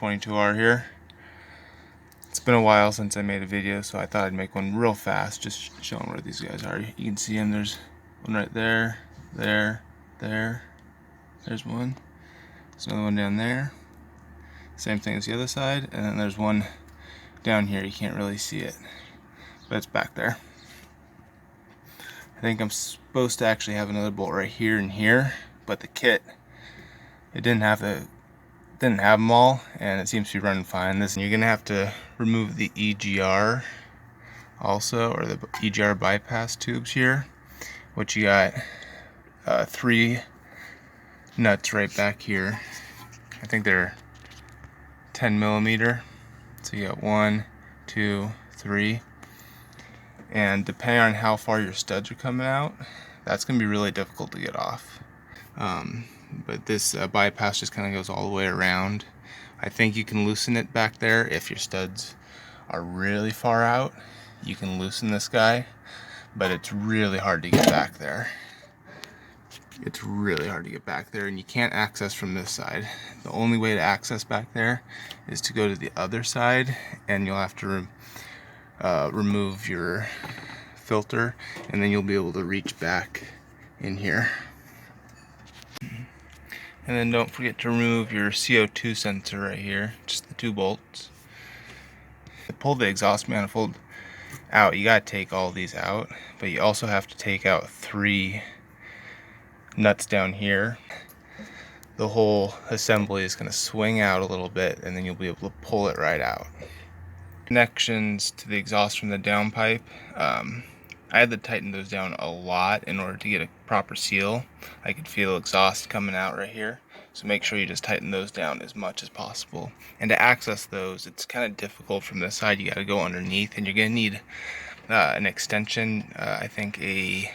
22R here. It's been a while since I made a video, so I thought I'd make one real fast, just showing where these guys are. You can see them. There's one right there, there. There's one. There's another one down there. Same thing as the other side, and then there's one down here. You can't really see it, but it's back there. I think I'm supposed to actually have another bolt right here and here, but the kit, it didn't have them all, and it seems to be running fine. You're gonna have to remove the EGR also, or the EGR bypass tubes here, which you got 3 nuts right back here. I think they're 10mm. So you got 1, 2, 3. And depending on how far your studs are coming out, that's gonna be really difficult to get off. But this bypass just kind of goes all the way around. I think you can loosen it back there if your studs are really far out. You can loosen this guy, but it's really hard to get back there. It's really hard to get back there, and you can't access from this side. The only way to access back there is to go to the other side, and you'll have to remove your filter, and then you'll be able to reach back in here. And then don't forget to remove your CO2 sensor right here, just the 2 bolts. To pull the exhaust manifold out, you gotta take all these out, but you also have to take out 3 nuts down here. The whole assembly is gonna swing out a little bit, and then you'll be able to pull it right out. Connections to the exhaust from the downpipe, I had to tighten those down a lot in order to get a proper seal. I could feel exhaust coming out right here, so make sure you just tighten those down as much as possible. And to access those, it's kind of difficult from this side. You got to go underneath, and you're going to need an extension. I think a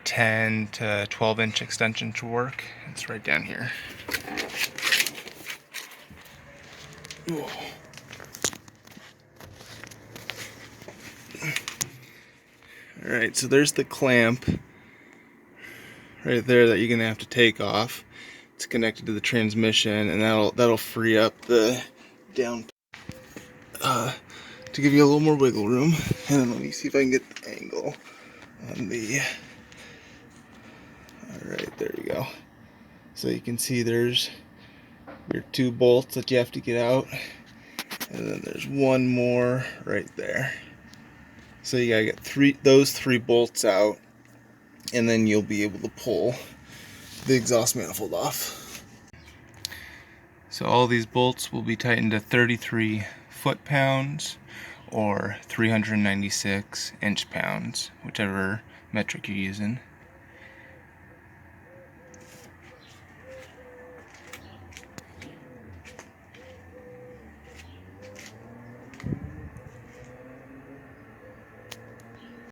10 to 12 inch extension to work. It's right down here. Whoa. Alright, so there's the clamp right there that you're gonna have to take off. It's connected to the transmission, and that'll free up the down to give you a little more wiggle room. And then let me see if I can get the angle on the. Alright, there you go. So you can see there's your 2 bolts that you have to get out, and then there's one more right there. So you gotta get those 3 bolts out, and then you'll be able to pull the exhaust manifold off. So all these bolts will be tightened to 33 foot-pounds or 396 inch-pounds, whichever metric you're using.